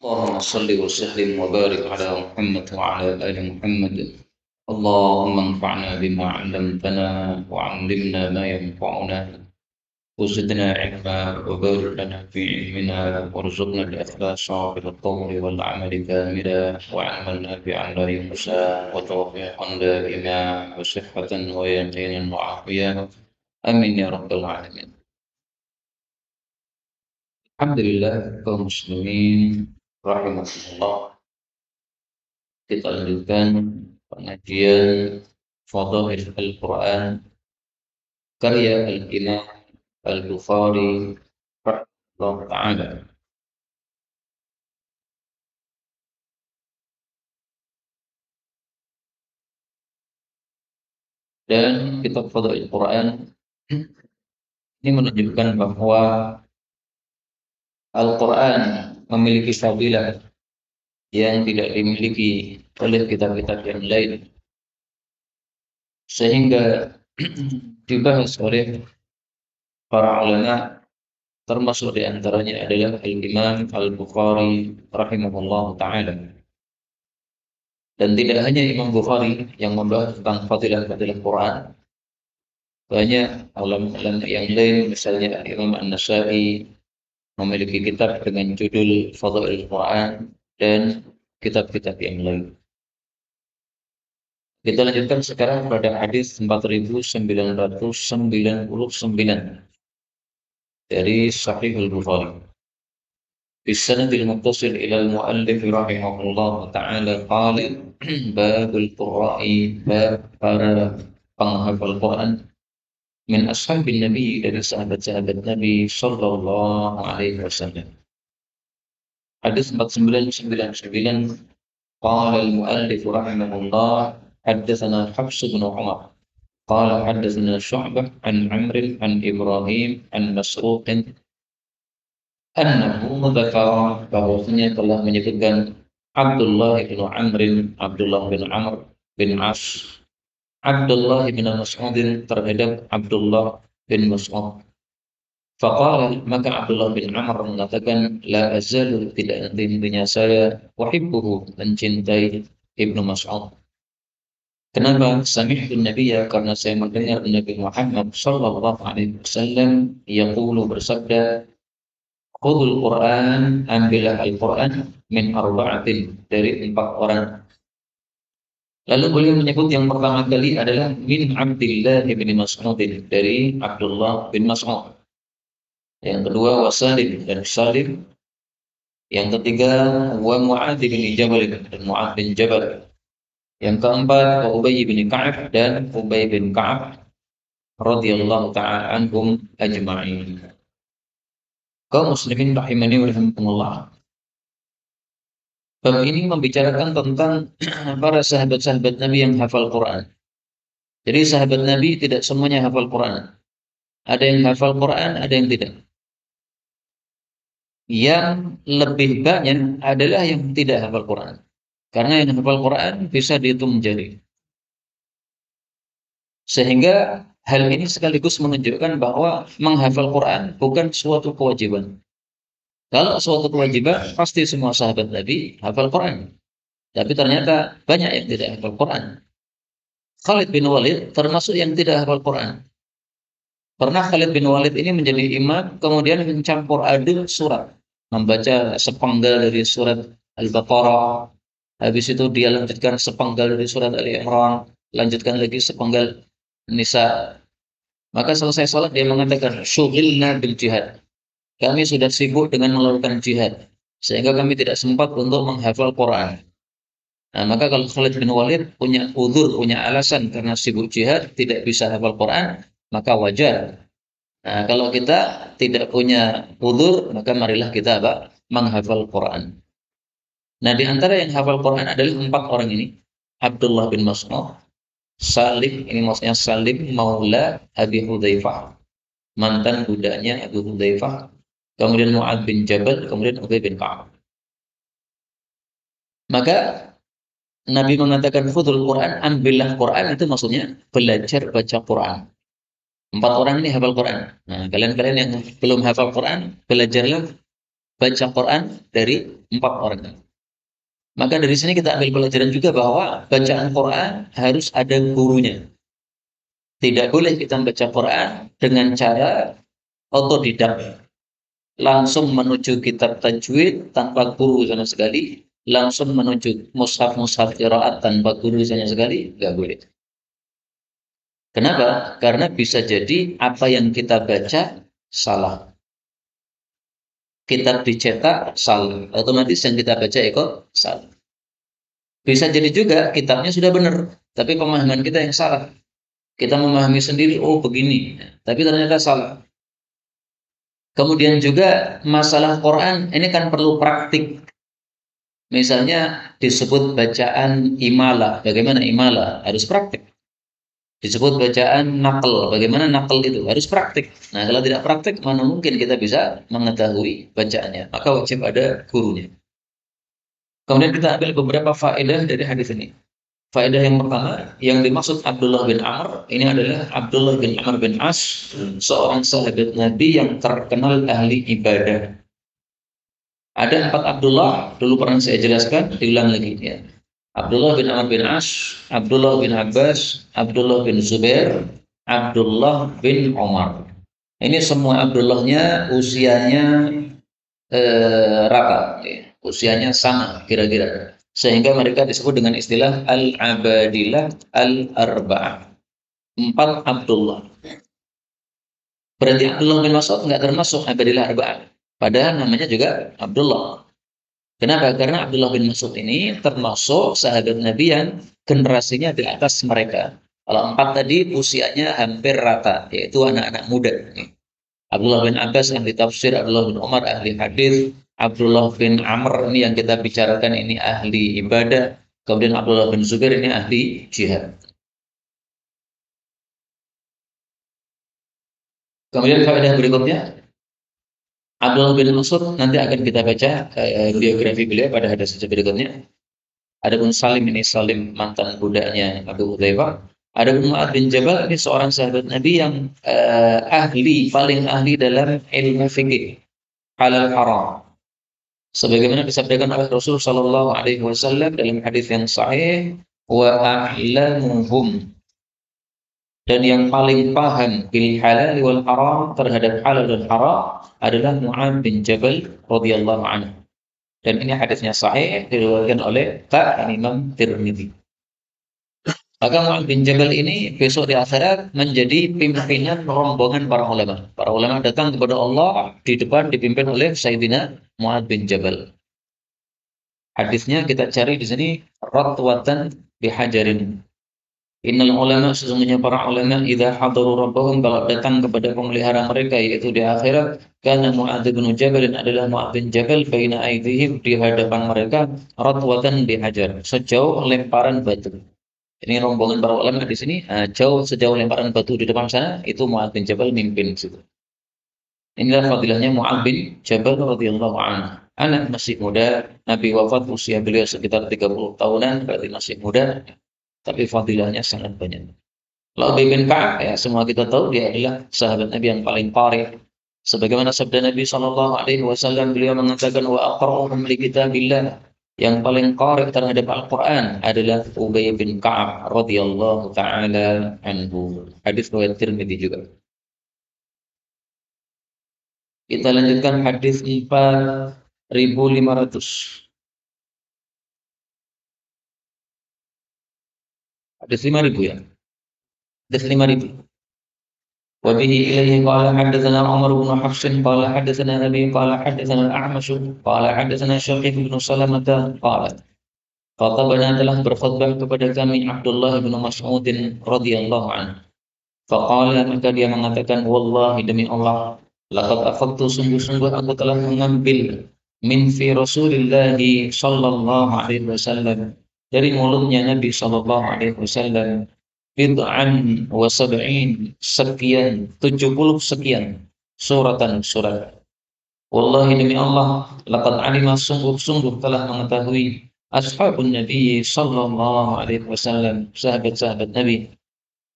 اللهم صل وسلم وبارك على محمد وعلى آل محمد. اللهم انفعنا بما علمتنا وعلمنا ما ينفعنا وزدنا علما وبارك لنا في علمنا وارزقنا الإخلاص في القول والعمل كاملا وعلما نافعا لا ينسى وتوفيقا دائما وصحة ويقينا وعافية. آمين يا رب العالمين. Alhamdulillah kaum muslimin rahimahullah, kita lanjutkan pengajian Fadail Al-Quran karya Al-Imam Al-Bukhari rahimahullah ta'ala. Dan kitab Fadail Al-Quran ini menunjukkan bahwa Al-Quran memiliki fadilah yang tidak dimiliki oleh kitab-kitab yang lain, sehingga dibahas oleh para ulama, termasuk di antaranya adalah Al-Imam Al-Bukhari rahimahullah ta'ala. Dan tidak hanya Imam Bukhari yang membahas tentang fadilah-fadilah Quran, banyak ulama yang lain, misalnya Imam An-Nasa'i memiliki kitab dengan judul Fadail Quran dan kitab-kitab yang lain. Kita lanjutkan sekarang pada hadis 4999 dari Sahih Al-Bukhari. بالسند المتصل إلى المؤلف رحمه الله تعالى قال باب القراء باب para penghafal Quran min ashabin Nabi, dari sahabat-sahabat Nabi sallallahu alaihi wasallam. Hadis 4999, qala al-muallif rahimahullah haddatsana Hafs bin Umar qala haddatsana Syu'bah an Amr an Ibrahim an Masruq annahu dzakara, bahwasanya telah menyebutkan Abdullah bin Amr, Abdullah bin Amr bin As, Abdullah bin Mas'ud terhadap Abdullah bin Mas'ud. Faqala, maka Abdullah bin Amr mengatakan, la azalu, tidak henti-hentinya saya, uhibbuhu, mencintai Ibnu Mas'ud. Kenapa? Sami'tu Nabiyya, karena saya mendengar Nabi Muhammad sallallahu alaihi wasallam yaqulu, bersabda, khudul Quran, ambillah Al-Quran, min arba'atin, dari 4 orang. Lalu beliau menyebut yang pertama kali adalah min Abdillah bin Mas'ud, dari Abdullah bin Mas'ud. Yang kedua Wasalim, dan Salim. Yang ketiga wa Mu'adz bin Jabal, dan Mu'adz bin Jabal. Yang keempat Ubay bin Ka'ab, dan Ubay bin Ka'ab radhiyallahu ta'ala anhum ajma'in. Kaum muslimin rahimani wa rahimakumullah, bab ini membicarakan tentang para sahabat-sahabat Nabi yang hafal Quran. Jadi sahabat Nabi tidak semuanya hafal Quran. Ada yang hafal Quran, ada yang tidak. Yang lebih banyak adalah yang tidak hafal Quran. Karena yang hafal Quran bisa dihitung jari. Sehingga hal ini sekaligus menunjukkan bahwa menghafal Quran bukan suatu kewajiban. Kalau suatu kewajiban, pasti semua sahabat Nabi hafal Quran. Tapi ternyata banyak yang tidak hafal Quran. Khalid bin Walid termasuk yang tidak hafal Quran. Pernah Khalid bin Walid ini menjadi imam, kemudian mencampur aduk surat. Membaca sepenggal dari surat Al-Baqarah. Habis itu dia lanjutkan sepenggal dari surat Ali Imran. Lanjutkan lagi sepenggal Nisa. Maka selesai sholat dia mengatakan, syughilna bil jihad. Kami sudah sibuk dengan melakukan jihad, sehingga kami tidak sempat untuk menghafal Quran. Nah, maka kalau Khalid bin Walid punya uzur, punya alasan karena sibuk jihad, tidak bisa hafal Quran, maka wajar. Nah, kalau kita tidak punya uzur, maka marilah kita menghafal Quran. Nah, di antara yang hafal Quran adalah 4 orang ini. Abdullah bin Mas'ud, Salim, ini maksudnya Salim maula Abi Hudzaifah, mantan budaknya Abu Hudzaifah. Kemudian Mu'adz bin Jabal, kemudian Ubay bin Ka'ab. Maka Nabi mengatakan khudul Quran, ambillah Quran, itu maksudnya belajar baca Quran. 4 orang ini hafal Quran. Nah, kalian yang belum hafal Quran, belajarlah baca Quran dari 4 orang. Maka dari sini kita ambil pelajaran juga bahwa bacaan Quran harus ada gurunya. Tidak boleh kita baca Quran dengan cara otodidak, langsung menuju kitab tajwid tanpa guru sama sekali, langsung menuju mushaf-mushaf qiraat tanpa guru sama sekali, nggak boleh. Kenapa? Karena bisa jadi apa yang kita baca salah. Kitab dicetak salah, otomatis yang kita baca ikut salah. Bisa jadi juga kitabnya sudah benar, tapi pemahaman kita yang salah. Kita memahami sendiri, oh begini, tapi ternyata salah. Kemudian juga masalah Quran ini kan perlu praktik. Misalnya disebut bacaan imala, bagaimana imala? Harus praktik. Disebut bacaan nakal, bagaimana nakal itu? Harus praktik. Nah, kalau tidak praktik, mana mungkin kita bisa mengetahui bacaannya? Maka wajib ada gurunya. Kemudian kita ambil beberapa faedah dari hadis ini. Faedah yang pertama, yang dimaksud Abdullah bin Amr, ini adalah Abdullah bin Amr bin As, seorang sahabat Nabi yang terkenal ahli ibadah. Ada 4 Abdullah, dulu pernah saya jelaskan, diulang lagi ya. Abdullah bin Amr bin As, Abdullah bin Abbas, Abdullah bin Zubair, Abdullah bin Omar. Ini semua Abdullahnya usianya rata, ya. Usianya sama kira-kira. Sehingga mereka disebut dengan istilah Al-Abadilah Al-Arba'ah. 4 Abdullah. Berarti Abdullah bin Mas'ud nggak termasuk Abadilah Arba'ah. Padahal namanya juga Abdullah. Kenapa? Karena Abdullah bin Mas'ud ini termasuk sahabat Nabi yang generasinya di atas mereka. Kalau 4 tadi usianya hampir rata, yaitu anak-anak muda. Abdullah bin Abbas ahli tafsir, Abdullah bin Umar ahli hadis, Abdullah bin Amr ini yang kita bicarakan ini ahli ibadah, kemudian Abdullah bin Zubair ini ahli jihad. Kemudian faedah berikutnya, Abdullah bin Mas'ud nanti akan kita baca biografi beliau pada hadis berikutnya. Adapun Salim ini Salim mantan budaknya Abu Hudzaifah. Adapun Mu'adz bin Jabal ini seorang sahabat Nabi yang paling ahli dalam ilmu fikih halal haram. Sebagaimana disabdakan oleh Rasul Shallallahu Alaihi Wasallam dalam hadis yang sahih, wa a'lamuhum, dan yang paling paham bil halal wal haram, terhadap halal dan haram adalah Mu'adz bin Jabal radhiyallahu anhu. Dan ini hadisnya sahih diriwayatkan oleh Imam Tirmidzi. Maka Mu'adz bin Jabal ini besok di akhirat menjadi pimpinan rombongan para ulama. Para ulama datang kepada Allah di depan dipimpin oleh Sayyidina Mu'adz bin Jabal. Hadisnya kita cari di sini, ratwatan bihajarin. Innal ulama, sesungguhnya para ulama, idza hadaru rabbahum, kalau datang kepada pemelihara mereka yaitu di akhirat, karena Mu'adz bin Jabal adalah Mu'adz bin Jabal baina aydihim, di hadapan mereka, ratwatan bihajar, sejauh lemparan batu. Ini rombongan para ulama di sini, sejauh lemparan batu di depan sana, itu Mu'adz bin Jabal mimpin situ. Inilah fadilahnya Mu'adz bin Jabal radhiyallahu anhu. Anak masih muda, Nabi wafat usia beliau sekitar 30 tahunan, berarti masih muda, tapi fadilahnya sangat banyak. Lalu Ubay bin Ka'ab, ya semua kita tahu dia adalah sahabat Nabi yang paling qari. Sebagaimana sabda Nabi Shallallahu Alaihi Wasallam, beliau mengatakan, wa aqra'uhum li kitabillah, yang paling qari terhadap Al-Quran adalah Ubay bin Ka'ab radhiyallahu taala anhu. Hadis riwayat Tirmidzi juga. Kita lanjutkan hadis 4500. Hadis 5000 ya. Hadis 5000. Wa bihi ilaihi qala haddatsana Umar bin Hafs qala haddatsana Abi qala haddatsana Al-A'mash qala haddatsana Syaqiq bin Salamah qala Khatabana, telah berkhutbah kepada kami Abdullah bin Mas'ud radhiyallahu anhu. Faqala, maka dia mengatakan, wallahi demi Allah, laqad akhadtu, sungguh-sungguh aku telah mengambil min fi Rasulillah sallallahu alaihi wasallam, dari mulutnya Nabi sallallahu alaihi wasallam, bid'an wa sab'in, sekian 70 sekian suratan surat. Wallahi demi Allah, laqad alima, sungguh-sungguh telah mengetahui ashabun Nabi sallallahu alaihi wasallam, sahabat-sahabat Nabi,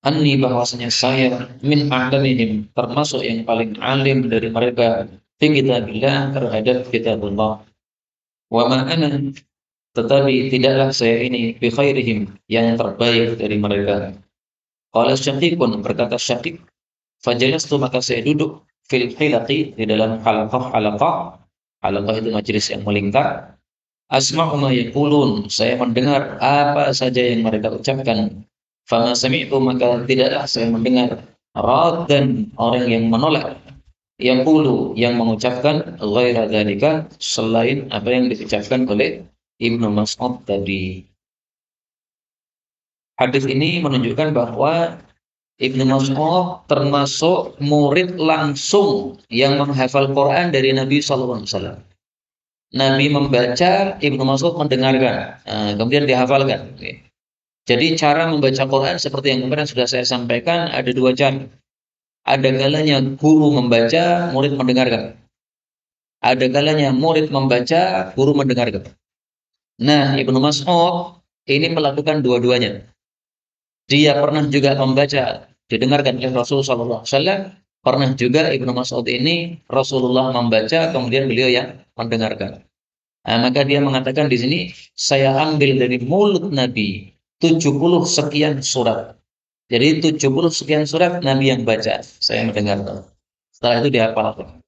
anni, bahwasanya saya min a'lamihim, termasuk yang paling alim dari mereka, fi kitabillah terhadap kitabullah. Wa ma ana tetapi tidaklah saya ini bi khairihim yang terbaik dari mereka. Qala Syaqiqun berkata Syaqiq, fajalastu maka saya duduk fil hilaqi di dalam halaqah. Halaqah itu majelis yang melingkar. Asma'u ma yaqulun, saya mendengar apa saja yang mereka ucapkan. Fama sami'tu maka tidaklah saya mendengar raddan orang yang menolak yaqulu yang mengucapkan ghaira dzalika selain apa yang diucapkan oleh Ibnu Mas'ud tadi. Hadis ini menunjukkan bahwa Ibnu Mas'ud termasuk murid langsung yang menghafal Quran dari Nabi Sallallahu Alaihi Wasallam. Nabi membaca, Ibnu Mas'ud mendengarkan, kemudian dihafalkan. Jadi cara membaca Quran seperti yang kemarin sudah saya sampaikan ada dua cara. Ada kalanya guru membaca, murid mendengarkan. Ada kalanya murid membaca, guru mendengarkan. Nah, Ibnu Mas'ud ini melakukan dua-duanya. Dia pernah juga membaca, didengarkan oleh Rasulullah SAW. Pernah juga Ibnu Mas'ud ini Rasulullah membaca, kemudian beliau yang mendengarkan. Nah, maka dia mengatakan di sini, saya ambil dari mulut Nabi 70 sekian surat. Jadi 70 sekian surat Nabi yang baca, saya mendengarkan. Setelah itu dihafalkan.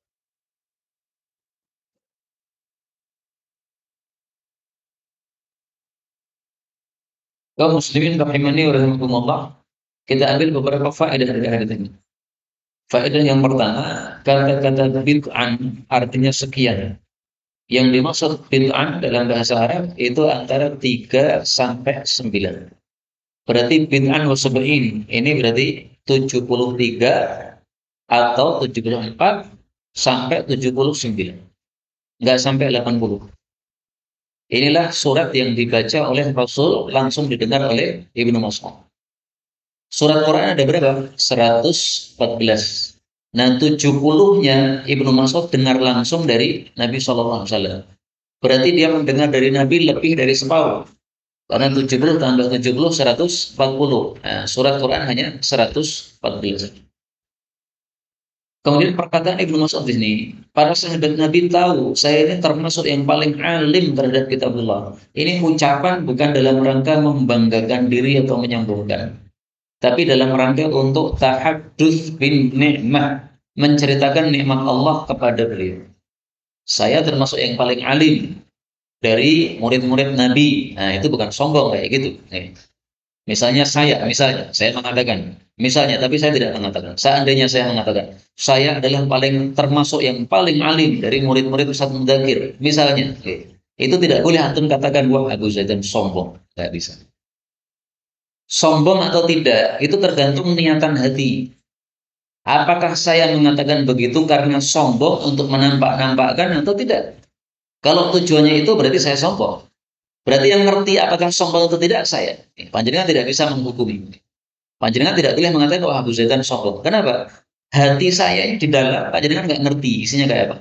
Kaum muslimin rahimani wa rahimakumullah, kita ambil beberapa faedah dari hadis ini. Faedah yang pertama, kata-kata bid'an artinya sekian. Yang dimaksud bid'an dalam bahasa Arab itu antara 3 sampai 9. Berarti bid'an wa sab'in ini berarti 73 atau 74 sampai 79. Enggak sampai 80. Inilah surat yang dibaca oleh Rasul langsung didengar oleh Ibnu Mas'ud. Surat Quran ada berapa? 114. Nah, 70-nya Ibnu Mas'ud dengar langsung dari Nabi SAW. Berarti dia mendengar dari Nabi lebih dari separuh. Karena 70 tambah 70, 140. Nah, surat Quran hanya 114. Kemudian perkataan Ibnu Mas'ud ini, para sahabat Nabi tahu saya ini termasuk yang paling alim terhadap kitabullah. Ini ucapan bukan dalam rangka membanggakan diri atau menyombongkan, tapi dalam rangka untuk tahaddus bin ni'mah, menceritakan nikmat Allah kepada beliau. Saya termasuk yang paling alim dari murid-murid Nabi. Nah, itu bukan sombong kayak gitu. Misalnya saya mengatakan, misalnya, tapi saya tidak mengatakan. Seandainya saya mengatakan, saya adalah paling termasuk yang paling alim dari murid-murid Ustaz Mudakir. Misalnya, itu tidak boleh antum katakan, wah Abu Zaidan sombong. Tidak bisa. Sombong atau tidak, itu tergantung niatan hati. Apakah saya mengatakan begitu karena sombong untuk menampak-nampakkan atau tidak? Kalau tujuannya itu berarti saya sombong. Berarti yang ngerti apakah sombong atau tidak saya. Panjenengan tidak bisa menghukumi. Panjenengan tidak boleh mengatakan wah Abu Zaidan sombong. Kenapa? Hati saya di dalam panjenengan nggak ngerti isinya kayak apa.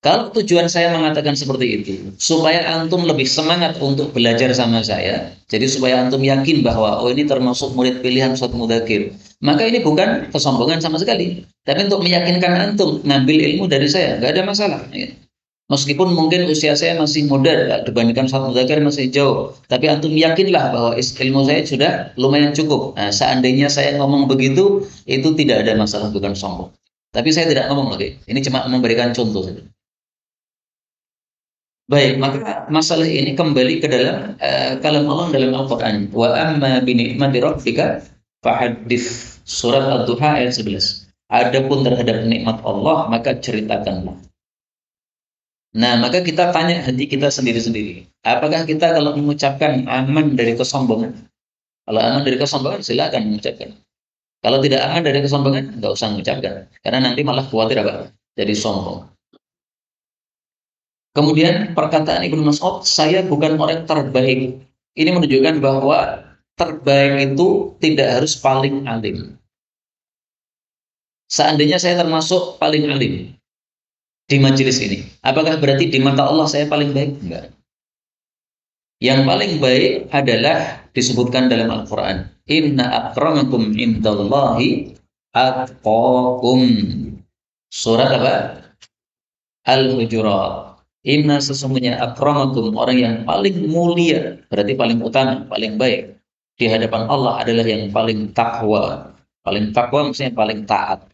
Kalau tujuan saya mengatakan seperti itu, supaya antum lebih semangat untuk belajar sama saya, jadi supaya antum yakin bahwa oh ini termasuk murid pilihan Ustaz Mudakir, maka ini bukan kesombongan sama sekali, tapi untuk meyakinkan antum ngambil ilmu dari saya, nggak ada masalah. Ya. Meskipun mungkin usia saya masih muda dibandingkan Ustaz Mudakir masih jauh, tapi antum yakinlah bahwa ilmu saya sudah lumayan cukup. Nah, seandainya saya ngomong begitu, itu tidak ada masalah, bukan sombong. Tapi saya tidak ngomong lagi. Ini cuma memberikan contoh saja. Baik, maka masalah ini kembali ke dalam kalam Allah dalam Al-Quran. Wa amma bi ni'mati rabbika fahaddits. Surat Ad-Duha ayat 11. Adapun terhadap nikmat Allah, maka ceritakanlah. Nah, maka kita tanya hati kita sendiri-sendiri. Apakah kita kalau mengucapkan aman dari kesombongan? Kalau aman dari kesombongan, silakan mengucapkan. Kalau tidak aman dari kesombongan, nggak usah mengucapkan. Karena nanti malah khawatir apa? Jadi sombong. Kemudian perkataan Ibnu Mas'ud, saya bukan orang terbaik. Ini menunjukkan bahwa terbaik itu tidak harus paling alim. Seandainya saya termasuk paling alim di majelis ini, apakah berarti di mata Allah saya paling baik? Enggak. Yang paling baik adalah disebutkan dalam Al-Quran. Inna akramakum indallahi atqakum. Surat apa? Al-Hujurat. Inna sesungguhnya akramakum, orang yang paling mulia, berarti paling utama, paling baik di hadapan Allah adalah yang paling takwa. Paling takwa maksudnya paling taat.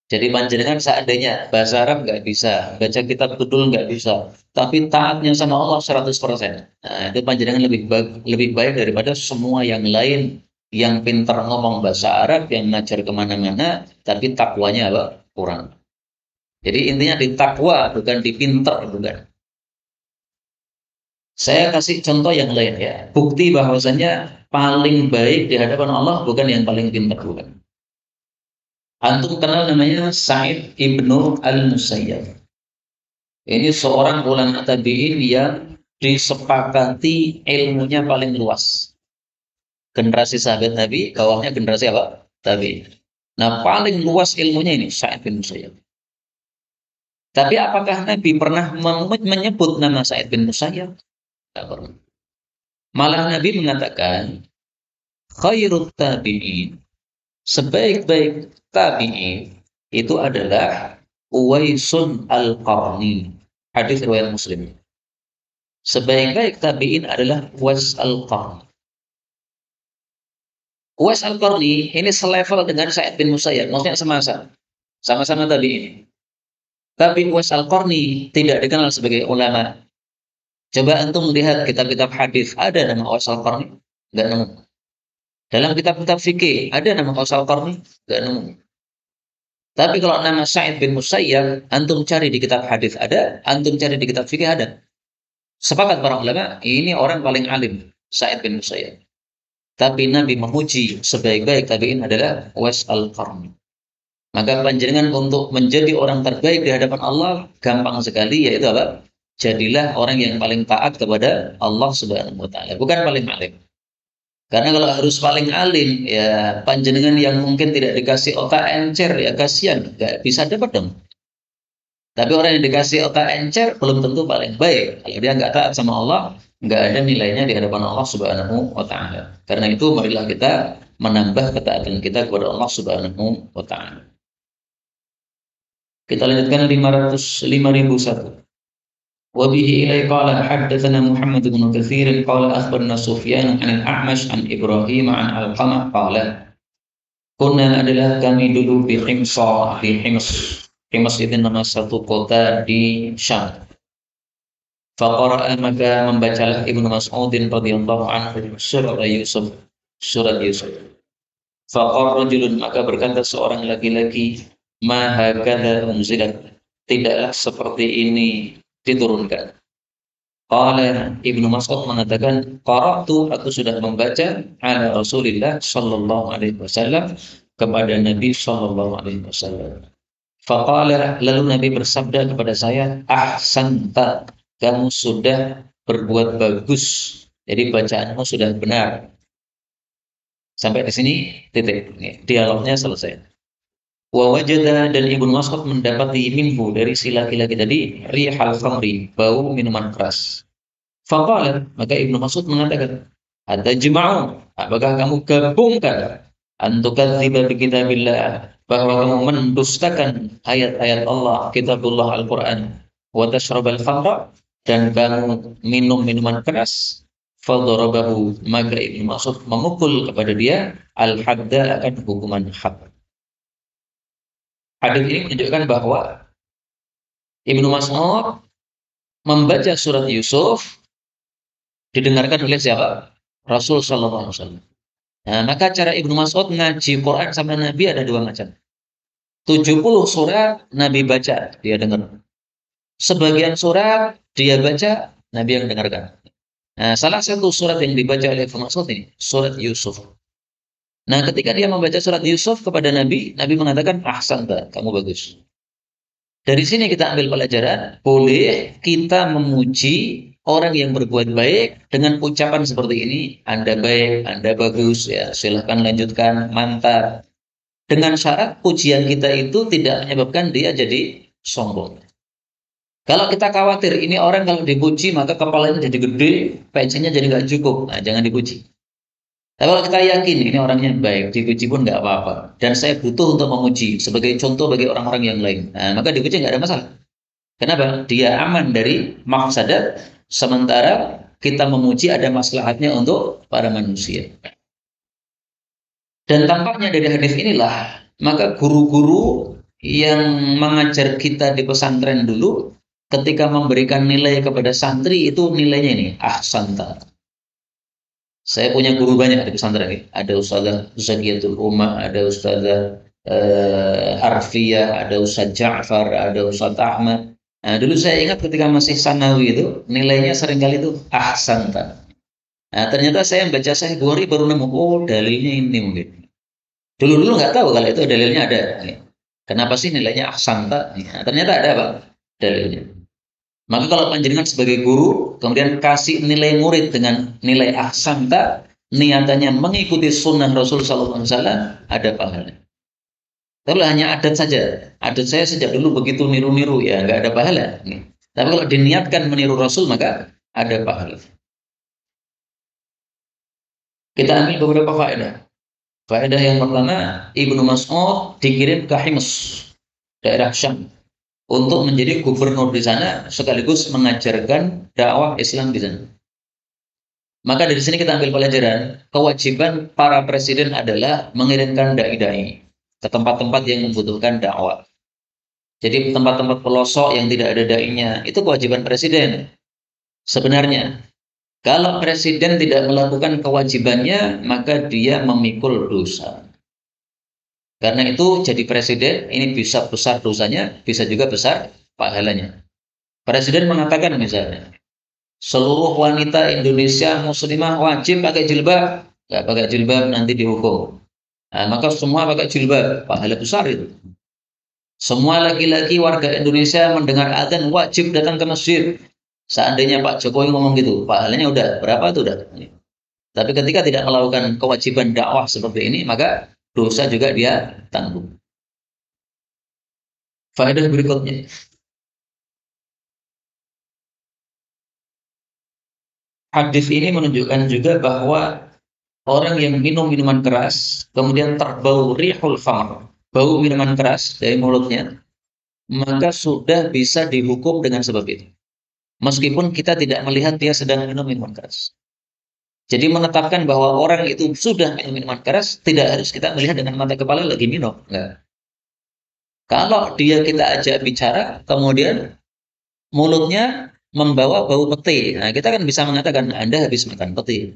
Jadi panjenengan seandainya bahasa Arab nggak bisa, baca kitab betul nggak bisa, tapi taatnya sama Allah 100%. Nah, itu panjenengan lebih baik daripada semua yang lain yang pintar ngomong bahasa Arab, yang ngajar kemana-mana, tapi takwanya apa? Kurang. Jadi intinya di takwa, bukan di pinter, bukan. Saya kasih contoh yang lain ya. Bukti bahwasanya paling baik di hadapan Allah bukan yang paling pintar, bukan. Antum kenal namanya Sa'id ibnu al-Musayyab. Ini seorang ulama tabi'in yang disepakati ilmunya paling luas. Generasi sahabat Nabi, bawahnya generasi apa? Tabi'in. Nah, paling luas ilmunya ini Sa'id bin Musayyab. Tapi apakah Nabi pernah menyebut nama Sa'id bin Musayyab? Tidak pernah. Malah Nabi mengatakan, khairut tabi'in, sebaik-baik tabi'in itu adalah Uwaisun al-Qarni. Hadis riwayat Muslim. Sebaik-baik tabi'in adalah Uwais al-Qarni. Uwais al-Qarni ini selevel dengan Sa'id bin Musayyab, maksudnya semasa. Sama-sama tabi'in. Tapi Uwais al-Qarni tidak dikenal sebagai ulama. Coba antum lihat kitab-kitab hadis, ada nama Uwais al-Qarni? Enggak nemu. Dalam kitab-kitab fikih ada nama Uwais al-Qarni? Enggak nemu. Tapi kalau nama Sa'id bin Musayyab, antum cari di kitab hadis ada, antum cari di kitab fikih ada. Sepakat para ulama, ini orang paling alim, Sa'id bin Musayyab. Tapi Nabi memuji sebaik-baik tabi'in adalah Uwais al-Qarni. Maka panjenengan untuk menjadi orang terbaik di hadapan Allah gampang sekali, yaitu apa? Jadilah orang yang paling taat kepada Allah Subhanahu wa taala, bukan paling alim. Karena kalau harus paling alim, ya panjenengan yang mungkin tidak dikasih otak encer, ya kasihan, nggak bisa dapat dong. Tapi orang yang dikasih otak encer belum tentu paling baik. Kalau dia nggak taat sama Allah, nggak ada nilainya di hadapan Allah Subhanahu wa taala. Karena itu marilah kita menambah ketaatan kita kepada Allah Subhanahu wa taala. Kita lanjutkan 5001. وبه إليه قال حدثنا محمد بن كثير قال أخبرنا سفيان عن الأعمش عن إبراهيم عن علقمة قال كنا adalah kami dulu di Himsa, di Hims. Hims itu nama satu kota di Syam. Faqara'a, maka membacalah Ibnu Mas'udin radhiyallahu anhu surat Yusuf, surat Yusuf. Faqara rajulun, maka berkata seorang laki-laki, ma hakadha unzilat, tidaklah seperti ini diturunkan. Qala, Ibnu Mas'ud mengatakan, qara'tu, aku sudah membaca ala Rasulillah sallallahu alaihi wasallam, kepada Nabi sallallahu alaihi wasallam. Faqala, lalu Nabi bersabda kepada saya, ahsanta, kamu sudah berbuat bagus. Jadi bacaanmu sudah benar. Sampai di sini titik. Dialognya selesai. Wa wajada, dan Ibnu Mas'ud mendapati minhu, dari si laki-laki tadi, rihal khamri, bau minuman keras. Faqala, maka Ibnu Mas'ud mengatakan, atajma'u, apakah kamu gabungkan antukadziba bi kitabillah, bahwa kamu mendustakan ayat-ayat Allah, kitabullah Al-Qur'an, wa tashrabal khamra, dan kamu minum minuman keras. Fadarabahu, maka Ibnu Mas'ud memukul kepada dia al-hadda, akan hukuman had. Hadis ini menunjukkan bahwa Ibnu Mas'ud membaca surat Yusuf didengarkan oleh siapa? Rasul sallallahu alaihi wasallam. Nah, maka cara Ibnu Mas'ud ngaji Quran sama Nabi ada dua macam. 70 surat Nabi baca, dia dengar. Sebagian surat dia baca, Nabi yang dengarkan. Nah, salah satu surat yang dibaca oleh Ibnu Mas'ud ini, surat Yusuf. Nah, ketika dia membaca surat Yusuf kepada Nabi, Nabi mengatakan, ahsanta, kamu bagus. Dari sini kita ambil pelajaran, boleh kita memuji orang yang berbuat baik dengan ucapan seperti ini, Anda baik, Anda bagus, ya silahkan lanjutkan, mantap. Dengan syarat pujian kita itu tidak menyebabkan dia jadi sombong. Kalau kita khawatir ini orang kalau dipuji maka kepalanya jadi gede, pensiunnya jadi nggak cukup, nah jangan dipuji. Tapi kalau kita yakin ini orangnya baik, dipuji pun nggak apa-apa. Dan saya butuh untuk memuji sebagai contoh bagi orang-orang yang lain. Nah, maka dipuji nggak ada masalah. Kenapa? Dia aman dari mafsadat, sementara kita memuji ada maslahatnya untuk para manusia. Dan tampaknya dari hadis inilah, maka guru-guru yang mengajar kita di pesantren dulu, ketika memberikan nilai kepada santri itu nilainya ini, ahsanta. Saya punya guru banyak di pesantren ini. Ada Ustazah Zakiyatul Ummah, ada Ustazah Arfiyah, ada Ustaz Ja'far, ada Ustaz Ahmad. Nah, dulu saya ingat ketika masih sanawi itu, nilainya seringkali itu ahsanta. Nah, ternyata saya membaca Sahih Bukhari baru nemu, oh dalilnya ini mungkin. Dulu-dulu nggak tahu kalau itu dalilnya ada. Kenapa sih nilainya ahsanta? Nah, ternyata ada Pak dalilnya. Maka kalau panjenengan sebagai guru, kemudian kasih nilai murid dengan nilai ahsanta, niatannya mengikuti sunnah Rasul Sallallahu Alaihi Wasallam, ada pahala. Kalau hanya adat saja, adat saya sejak dulu begitu niru-niru ya, nggak ada pahala. Tapi kalau diniatkan meniru Rasul, maka ada pahala. Kita ambil beberapa faedah. Faedah yang pertama, Ibnu Mas'ud dikirim ke Hims, daerah Syam, untuk menjadi gubernur di sana sekaligus mengajarkan dakwah Islam di sana. Maka dari sini kita ambil pelajaran, kewajiban para presiden adalah mengirimkan dai-dai ke tempat-tempat yang membutuhkan dakwah. Jadi tempat-tempat pelosok yang tidak ada dai-nya, itu kewajiban presiden. Sebenarnya, kalau presiden tidak melakukan kewajibannya, maka dia memikul dosa. Karena itu jadi presiden, ini bisa besar dosanya, bisa juga besar pahalanya. Presiden mengatakan misalnya, seluruh wanita Indonesia muslimah wajib pakai jilbab. Nggak pakai jilbab nanti dihukum. Nah, maka semua pakai jilbab, pahala besar itu. Semua laki-laki warga Indonesia mendengar adzan wajib datang ke masjid. Seandainya Pak Jokowi ngomong gitu, pahalanya udah berapa tuh udah. Tapi ketika tidak melakukan kewajiban dakwah seperti ini, maka dosa juga dia tanggung. Faedah berikutnya, hadis ini menunjukkan juga bahwa orang yang minum minuman keras, kemudian terbau rihul khamr, bau minuman keras dari mulutnya, maka sudah bisa dihukum dengan sebab itu. Meskipun kita tidak melihat dia sedang minum minuman keras. Jadi menetapkan bahwa orang itu sudah minum minuman keras, tidak harus kita melihat dengan mata kepala lagi minum. Enggak. Kalau dia kita ajak bicara, kemudian mulutnya membawa bau peti. Nah, kita kan bisa mengatakan, Anda habis makan peti.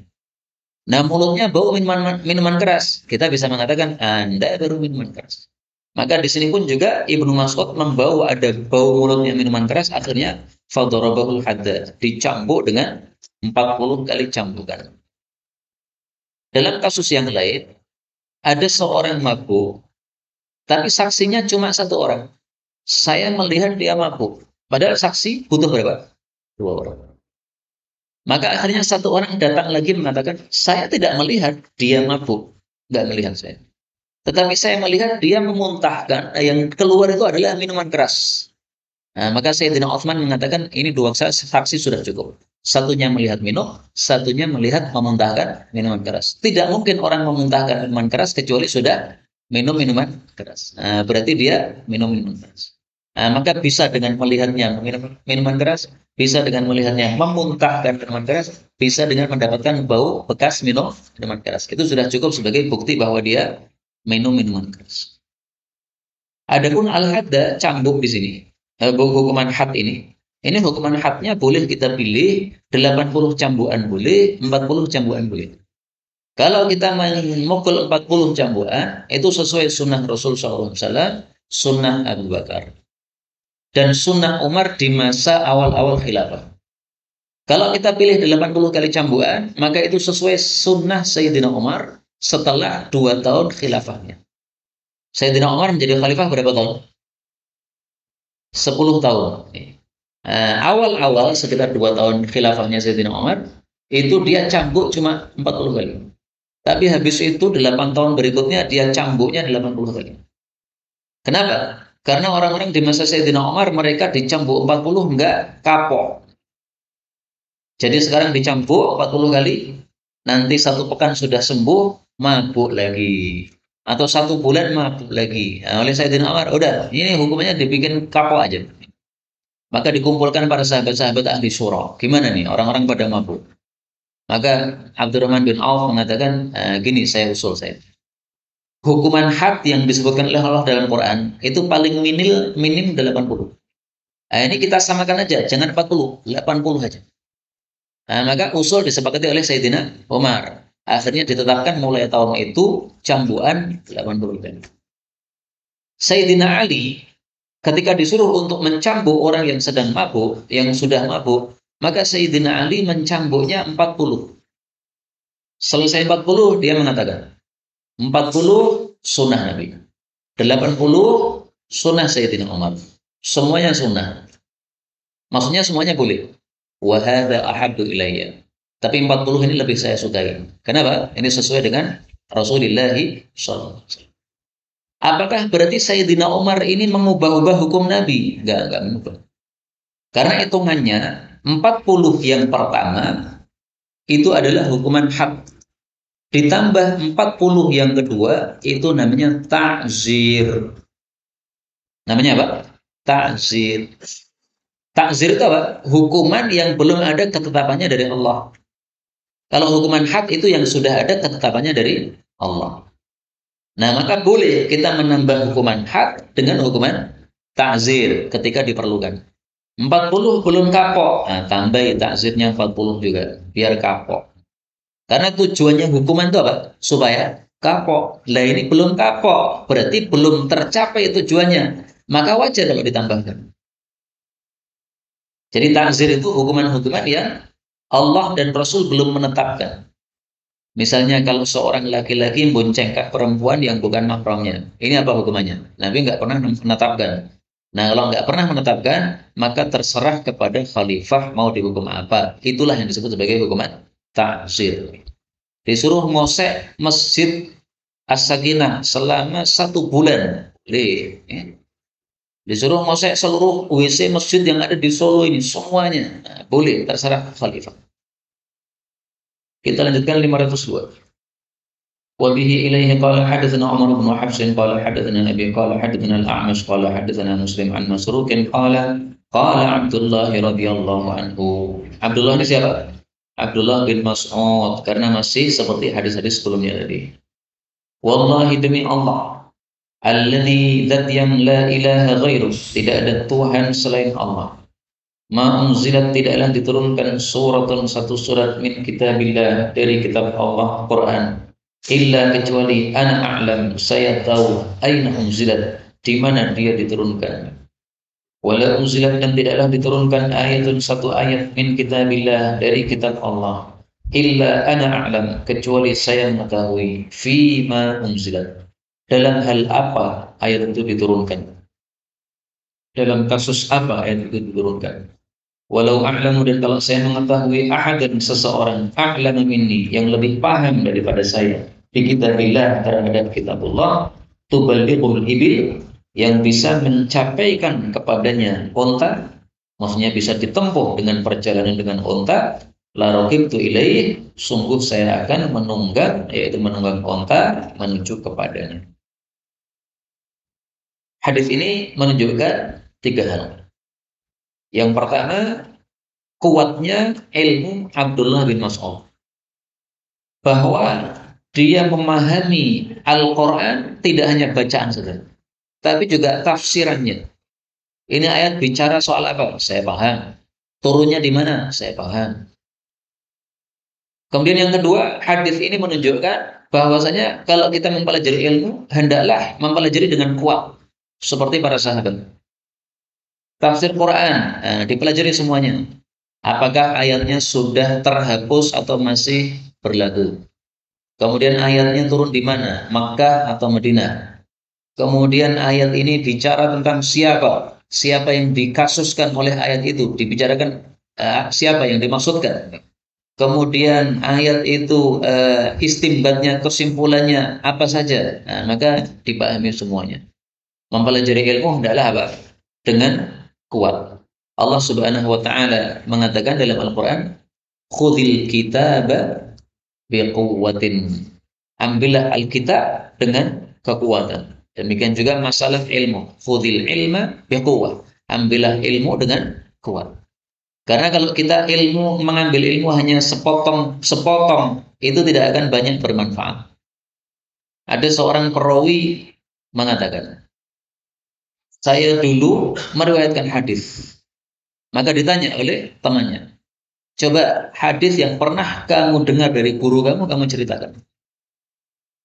Nah, mulutnya bau minuman keras. Kita bisa mengatakan, Anda baru minuman keras. Maka di sini pun juga Ibnu Mas'ud membawa ada bau mulutnya minuman keras, akhirnya fadharabahul hadda, dicambuk dengan 40 kali cambukan. Dalam kasus yang lain, ada seorang mabuk, tapi saksinya cuma satu orang. Saya melihat dia mabuk. Padahal saksi butuh berapa? Dua orang. Maka akhirnya satu orang datang lagi mengatakan, saya tidak melihat dia mabuk. Nggak melihat saya. Tetapi saya melihat dia memuntahkan, yang keluar itu adalah minuman keras. Nah, maka Sayyidina Utsman mengatakan, ini dua saksi sudah cukup. Satunya melihat minum, satunya melihat memuntahkan minuman keras. Tidak mungkin orang memuntahkan minuman keras kecuali sudah minum minuman keras. Nah, berarti dia minum minuman keras. Nah, maka bisa dengan melihatnya minum minuman keras, bisa dengan melihatnya memuntahkan minuman keras, bisa dengan mendapatkan bau bekas minum minuman keras. Itu sudah cukup sebagai bukti bahwa dia minum minuman keras. Adapun al-hadda, cambuk di sini, hukuman had ini hukuman hadnya boleh kita pilih 80 cambukan boleh, 40 cambukan boleh. Kalau kita memukul 40 cambukan, itu sesuai sunnah Rasul SAW, sunnah Abu Bakar. Dan sunnah Umar di masa awal-awal khilafah. Kalau kita pilih 80 kali cambukan, maka itu sesuai sunnah Sayyidina Umar setelah 2 tahun khilafahnya. Sayyidina Umar menjadi khalifah berapa tahun? 10 tahun. Awal-awal sekitar 2 tahun khilafahnya Sayyidina Umar, itu dia cambuk cuma 40 kali. Tapi habis itu 8 tahun berikutnya dia cambuknya 80 kali. Kenapa? Karena orang-orang di masa Sayyidina Umar mereka dicambuk 40 enggak kapok. Jadi sekarang dicambuk 40 kali, nanti 1 pekan sudah sembuh, mabuk lagi. Atau 1 bulan mabuk lagi. Nah, oleh Sayyidina Umar, udah, ini hukumnya dibikin kapok aja. Maka dikumpulkan para sahabat-sahabat ahli syura. Gimana nih orang-orang pada mabuk? Maka Abdurrahman bin Auf mengatakan, gini saya usul saya. Hukuman had yang disebutkan oleh Allah dalam Quran itu paling minim 80. Nah, ini kita samakan aja, jangan 40, 80 aja. Nah, maka usul disepakati oleh Sayyidina Umar. Akhirnya ditetapkan mulai tahun itu cambuan 80. Sayyidina Ali ketika disuruh untuk mencambuk orang yang sedang mabuk, yang sudah mabuk, maka Sayyidina Ali mencambuknya 40. Selesai 40 dia mengatakan 40 sunnah Nabi, 80 sunnah Sayyidina Umar. Semuanya sunnah. Maksudnya semuanya boleh. Wa hadza ahabbu ilayya. Tapi 40 ini lebih saya sukai. Kenapa? Ini sesuai dengan Rasulullah SAW. Apakah berarti Sayyidina Umar ini mengubah-ubah hukum Nabi? Enggak mengubah. Karena hitungannya 40 yang pertama itu adalah hukuman had. Ditambah 40 yang kedua itu namanya ta'zir. Namanya apa? Ta'zir. Ta'zir itu apa? Hukuman yang belum ada ketetapannya dari Allah. Kalau hukuman had itu yang sudah ada ketetapannya dari Allah. Nah, maka boleh kita menambah hukuman had dengan hukuman ta'zir ketika diperlukan. 40 belum kapok. Nah, tambahi ta'zirnya 40 juga biar kapok. Karena tujuannya hukuman itu apa? Supaya kapok. Lah ini belum kapok, berarti belum tercapai tujuannya. Maka wajar kalau ditambahkan. Jadi ta'zir itu hukuman-hukuman yang Allah dan Rasul belum menetapkan. Misalnya kalau seorang laki-laki boncengkak perempuan yang bukan mahramnya, ini apa hukumannya? Nabi nggak pernah menetapkan. Nah, kalau nggak pernah menetapkan, maka terserah kepada khalifah mau dihukum apa. Itulah yang disebut sebagai hukuman ta'zir. Disuruh ngosek masjid As-Sakinah selama 1 bulan. Boleh. Ya. Disuruh ngosek seluruh WC masjid yang ada di Solo ini semuanya. Nah, boleh, terserah khalifah. Kita lanjutkan 502. Wa bihi ilaihi qala hadatsana Umar bin Hafs qala hadatsana Abi qala hadatsana Al-A'mash qala hadatsana Muslim an Masruq qala Abdullah radhiyallahu anhu. Abdullah ini siapa? Abdullah bin Mas'ud, karena masih seperti hadis-hadis sebelumnya tadi. Wallahi demi Allah, alladzi dzat yang la ilaha ghairu, tidak ada Tuhan selain Allah. Ma unzilat, tidaklah diturunkan suratun satu surat min kitabillah, dari kitab Allah Quran, illa kecuali ana a'lam, saya tahu, aina unzilat, di mana dia diturunkan. Wala unzilat, dan tidaklah diturunkan ayatun satu ayat min kitabillah, dari kitab Allah, illa ana a'lam, kecuali saya mengetahui, fi ma unzilat, dalam hal apa ayat itu diturunkan, dalam kasus apa ayat itu diturunkan. Walau a'lamu, dan kalau saya mengetahui ahadan, seseorang, a'lamu minni, yang lebih paham daripada saya di kitabillah, terhadap kitabullah, tuballighul ibil, yang bisa mencapaikan kepadanya unta, maksudnya bisa ditempuh dengan perjalanan dengan unta, la raqibtu ilaih, sungguh saya akan menunggang, yaitu menunggang unta menuju kepadanya. Hadis ini menunjukkan 3 hal. Yang pertama, kuatnya ilmu Abdullah bin Mas'ud, bahwa dia memahami Al-Quran tidak hanya bacaan saja, tapi juga tafsirannya. Ini ayat bicara soal apa? Saya paham. Turunnya di mana? Saya paham. Kemudian yang kedua, hadis ini menunjukkan bahwasanya kalau kita mempelajari ilmu, hendaklah mempelajari dengan kuat, seperti para sahabat. Tafsir Quran, dipelajari semuanya. Apakah ayatnya sudah terhapus atau masih berlaku? Kemudian ayatnya turun di mana? Makkah atau Madinah? Kemudian ayat ini bicara tentang siapa? Siapa yang dikasuskan oleh ayat itu? Dibicarakan siapa yang dimaksudkan? Kemudian ayat itu istimbatnya, kesimpulannya apa saja? Nah, maka dipahami semuanya. Mempelajari ilmu hendaklah apa? Dengan kuat. Allah Subhanahu wa taala mengatakan dalam Al-Qur'an, "Khudhil kitaba biquwwatin." Ambillah Alkitab dengan kekuatan. Demikian juga masalah ilmu. Khudhil ilma biquwwah. Ambillah ilmu dengan kuat. Karena kalau kita mengambil ilmu hanya sepotong, itu tidak akan banyak bermanfaat. Ada seorang perawi mengatakan, saya dulu meriwayatkan hadis. Maka ditanya oleh temannya, coba hadis yang pernah kamu dengar dari guru kamu, kamu ceritakan.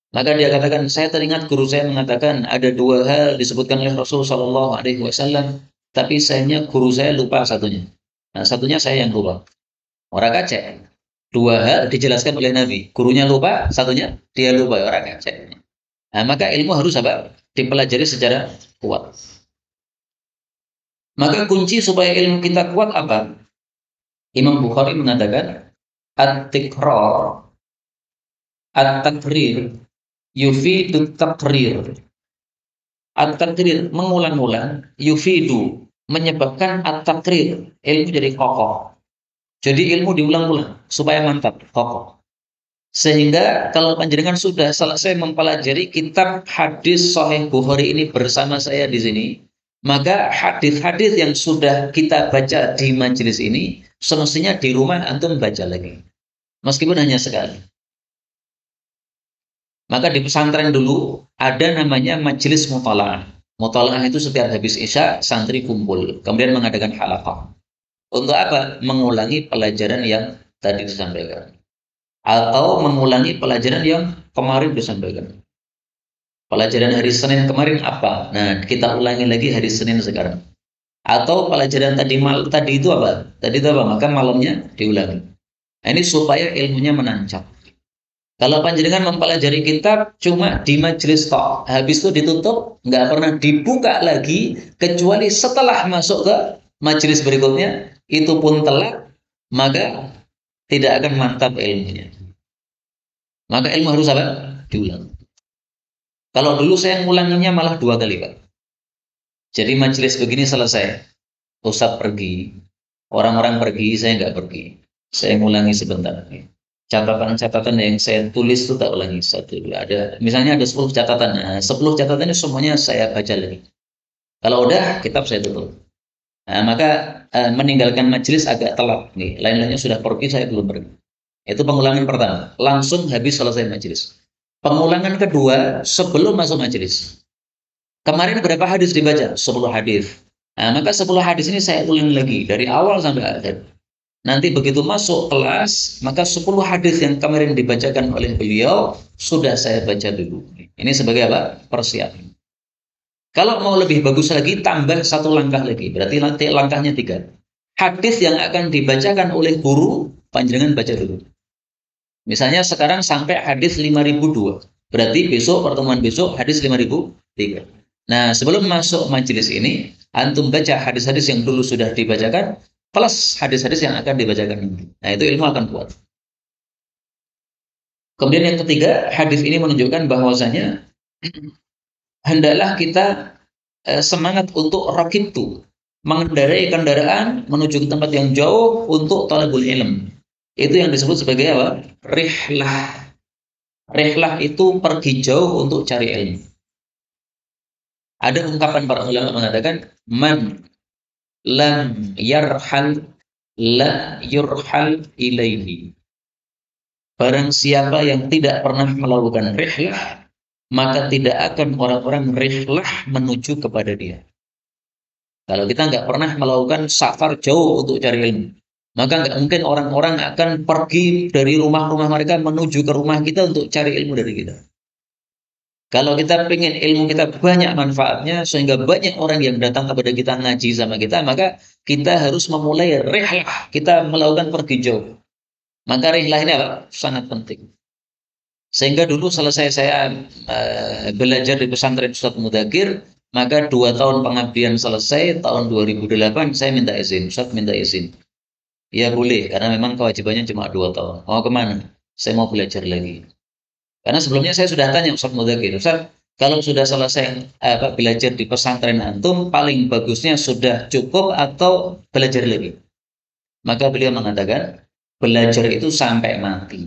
Maka dia katakan, saya teringat guru saya mengatakan ada dua hal disebutkan oleh Rasul Shallallahu Alaihi Wasallam, tapi sayangnya guru saya lupa satunya. Nah, satunya saya yang lupa. Orang kacek. Dua hal dijelaskan oleh Nabi. Gurunya lupa, satunya dia lupa, orang kacek. Nah, maka ilmu harus apa? Dipelajari secara kuat. Maka kunci supaya ilmu kita kuat apa? Imam Bukhari mengatakan, at-tikrar, at-takrir, yufidu takrir. At-takrir, mengulang-ulang, yufidu, menyebabkan at-takrir, ilmu jadi kokoh. Jadi ilmu diulang-ulang, supaya mantap, kokoh. Sehingga kalau panjenengan sudah selesai mempelajari kitab hadis Sahih Bukhari ini bersama saya di sini, maka hadis-hadis yang sudah kita baca di majelis ini semestinya di rumah antum baca lagi, meskipun hanya sekali. Maka di pesantren dulu ada namanya majelis mutalaah. Mutalaah itu setiap habis isya santri kumpul, kemudian mengadakan halaqah. Untuk apa? Mengulangi pelajaran yang tadi disampaikan, atau mengulangi pelajaran yang kemarin disampaikan. Pelajaran hari Senin kemarin apa? Nah, kita ulangi lagi hari Senin sekarang. Atau pelajaran tadi itu apa? Tadi itu apa? Maka malamnya diulangi. Nah, ini supaya ilmunya menancap. Kalau panjenengan mempelajari kitab cuma di majelis tok, habis itu ditutup, nggak pernah dibuka lagi kecuali setelah masuk ke majelis berikutnya, itu pun telat, maka tidak akan mantap ilmunya. Maka ilmu harus apa? Diulang. Kalau dulu saya ngulanginya malah 2 kali, Pak. Jadi majelis begini selesai, Ustadz pergi, orang-orang pergi, saya nggak pergi. Saya ngulangi sebentar. Catatan-catatan yang saya tulis itu tak ulangi satu dulu. Ada, misalnya ada 10 catatan. Nah, 10 catatan itu semuanya saya baca lagi. Kalau udah, kitab saya tutup. Nah, maka meninggalkan majelis agak telat nih. Lain-lainnya sudah pergi, saya belum pergi. Itu pengulangan pertama. Langsung habis selesai majelis. Pengulangan kedua sebelum masuk majelis. Kemarin berapa hadis dibaca? 10 hadis. Nah, maka 10 hadis ini saya ulang lagi dari awal sampai akhir. Nanti begitu masuk kelas, maka 10 hadis yang kemarin dibacakan oleh beliau sudah saya baca dulu. Ini sebagai apa? Persiapan. Kalau mau lebih bagus lagi, tambah 1 langkah lagi. Berarti nanti langkahnya 3. Hadis yang akan dibacakan oleh guru, panjenengan baca dulu. Misalnya sekarang sampai hadis 5002. Berarti besok, pertemuan besok, hadis 5003. Nah, sebelum masuk majelis ini, antum baca hadis-hadis yang dulu sudah dibacakan, plus hadis-hadis yang akan dibacakan nanti. Nah, itu ilmu akan kuat. Kemudian yang ketiga, hadis ini menunjukkan bahwasanya hendaklah kita semangat untuk rakibtu, mengendarai kendaraan menuju ke tempat yang jauh untuk talabul ilm. Itu yang disebut sebagai apa? Rihlah. Rihlah itu pergi jauh untuk cari ilmu. Ada ungkapan para ulama mengatakan, man lam yarhal la yurhal ilaihi. Barang siapa yang tidak pernah melakukan rihlah, maka tidak akan orang-orang rihlah menuju kepada dia. Kalau kita nggak pernah melakukan safar jauh untuk cari ilmu, maka nggak mungkin orang-orang akan pergi dari rumah-rumah mereka menuju ke rumah kita untuk cari ilmu dari kita. Kalau kita pengen ilmu kita banyak manfaatnya, sehingga banyak orang yang datang kepada kita ngaji sama kita, maka kita harus memulai rihlah, kita melakukan pergi jauh. Maka rihlah ini apa? Sangat penting. Sehingga dulu selesai saya belajar di pesantren Ustadz Mudakir, maka 2 tahun pengabdian selesai, tahun 2008 saya minta izin, Ustadz minta izin. Ya boleh, karena memang kewajibannya cuma 2 tahun. Mau kemana? Saya mau belajar lagi. Karena sebelumnya saya sudah tanya Ustadz Mudakir, Ustadz, kalau sudah selesai belajar di pesantren antum, paling bagusnya sudah cukup atau belajar lagi? Maka beliau mengatakan, belajar itu sampai mati.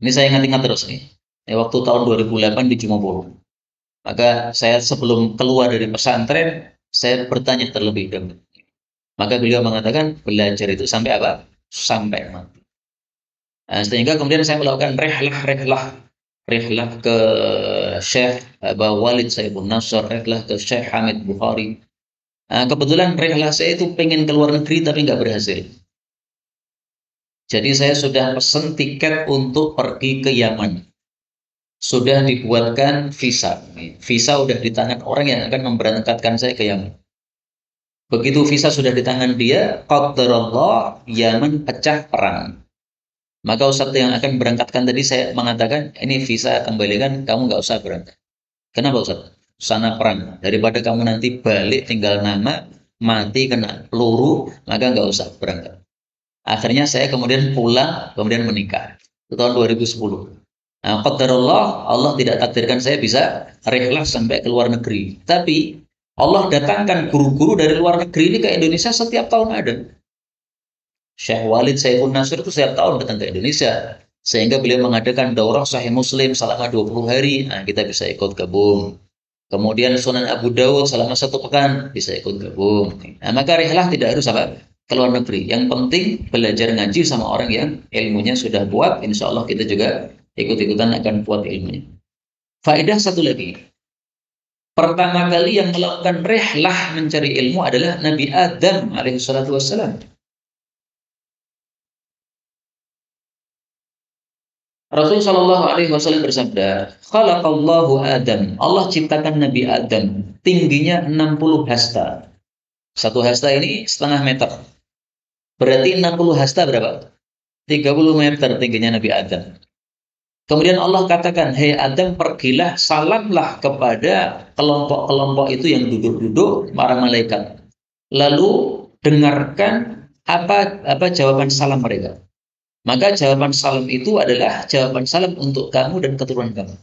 Ini saya ingat-ingat terus nih. Waktu tahun 2008 di Jumapur. Maka saya sebelum keluar dari pesantren, Saya bertanya terlebih dahulu. Maka beliau mengatakan belajar itu sampai apa? Sampai mati. Nah, sehingga kemudian saya melakukan rehlah ke Syekh Abu Walid Saifun Nasr, rehlah ke Syekh Hamid Bukhari. Nah, kebetulan rehlah saya itu pengen ke luar negeri tapi nggak berhasil. Jadi saya sudah pesan tiket untuk pergi ke Yaman. Sudah dibuatkan visa. Visa sudah di tangan orang yang akan memberangkatkan saya ke Yaman. Begitu visa sudah di tangan dia, qadarullah Yaman pecah perang. Maka Ustadz yang akan berangkatkan tadi saya mengatakan, ini visa kembalikan, kamu nggak usah berangkat. Kenapa Ustadz? Sana perang. Daripada kamu nanti balik tinggal nama, mati kena peluru, maka nggak usah berangkat. Akhirnya saya kemudian pulang, kemudian menikah. Itu tahun 2010. Nah, qadarullah, Allah tidak takdirkan saya bisa rehlah sampai ke luar negeri. Tapi Allah datangkan guru-guru dari luar negeri ini ke Indonesia setiap tahun ada. Syekh Walid Saifun Nasr itu setiap tahun datang ke Indonesia. Sehingga beliau mengadakan daurah Sahih Muslim selama 20 hari. Nah, kita bisa ikut gabung. Kemudian Sunan Abu Dawud selama 1 pekan bisa ikut gabung. Nah, maka rihlah tidak harus apa? Ke luar negeri. Yang penting belajar ngaji sama orang yang ilmunya sudah kuat. Insya Allah kita juga ikut-ikutan akan kuat ilmunya. Faedah satu lagi. Pertama kali yang melakukan rihlah mencari ilmu adalah Nabi Adam alaihissalatu wassalam. Rasul Shallallahu Alaihi Wasallam bersabda, "Khalaqallahu Adam." Allah ciptakan Nabi Adam, tingginya 60 hasta. Satu hasta ini setengah meter. Berarti 60 hasta berapa? 30 meter tingginya Nabi Adam. Kemudian Allah katakan, "Hei Adam, pergilah, salamlah kepada kelompok-kelompok itu yang duduk-duduk, para malaikat. Lalu dengarkan apa jawaban salam mereka." Maka jawaban salam itu adalah jawaban salam untuk kamu dan keturunan kamu.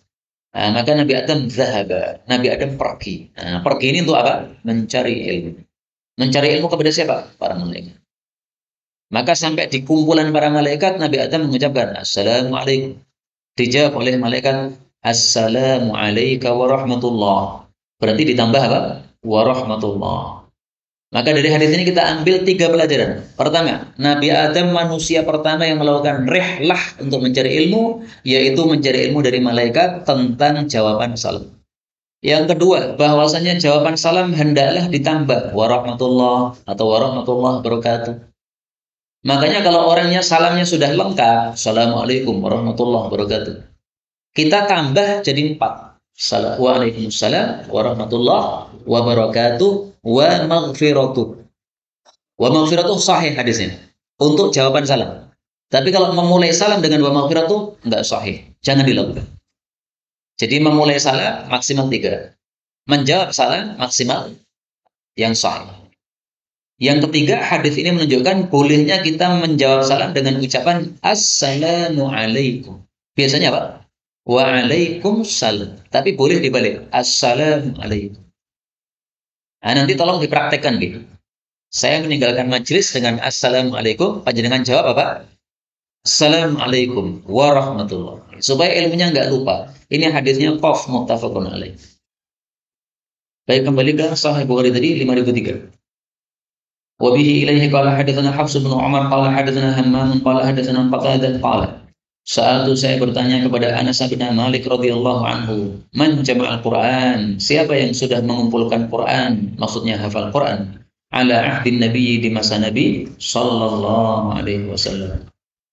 Nah, maka Nabi Adam zahaba. Nabi Adam pergi. Nah, pergi ini untuk apa? Mencari ilmu. Mencari ilmu kepada siapa? Para malaikat. Maka sampai di kumpulan para malaikat, Nabi Adam mengucapkan, Assalamualaikum. Dijawab oleh malaikat, Assalamualaikum warahmatullah. Berarti ditambah apa? Warahmatullah. Maka dari hadis ini kita ambil 3 pelajaran. Pertama, Nabi Adam manusia pertama yang melakukan rihlah untuk mencari ilmu, yaitu mencari ilmu dari malaikat tentang jawaban salam. Yang kedua, bahwasanya jawaban salam hendaklah ditambah warahmatullah atau warahmatullah wabarakatuh. Makanya kalau orangnya salamnya sudah lengkap, Assalamualaikum warahmatullah wabarakatuh. Kita tambah jadi 4. Waalaikumsalam warahmatullah wabarakatuh wa maghfiratuh. Wa maghfiratuh sahih hadisnya untuk jawaban salam. Tapi kalau memulai salam dengan wa maghfiratuh enggak sahih. Jangan dilakukan. Jadi memulai salam maksimal 3. Menjawab salam maksimal yang sahih. Yang ketiga, hadis ini menunjukkan bolehnya kita menjawab salam dengan ucapan Assalamualaikum. Biasanya apa? Waalaikumsalam. Tapi boleh dibalik. Assalamualaikum. Nah, nanti tolong dipraktekkan gitu. Saya meninggalkan majelis dengan Assalamualaikum. Panjenengan jawab apa? Assalamualaikum warahmatullahi. Supaya ilmunya nggak lupa. Ini hadisnya qaf muttafaqun alaih. Baik, kembali ke Sahih Bukhari tadi 5003. Wa bihi ilaihi qala hadatsana Hafs bin Umar qala hadatsana Hammam qala hadatsana Qatadah qala Saat saya bertanya kepada Anas bin Malik radhiyallahu anhu, man jama'al Quran? Siapa yang sudah mengumpulkan Quran? Maksudnya hafal Quran. Ala ahdin Nabi, di masa Nabi sallallahu alaihi wasallam.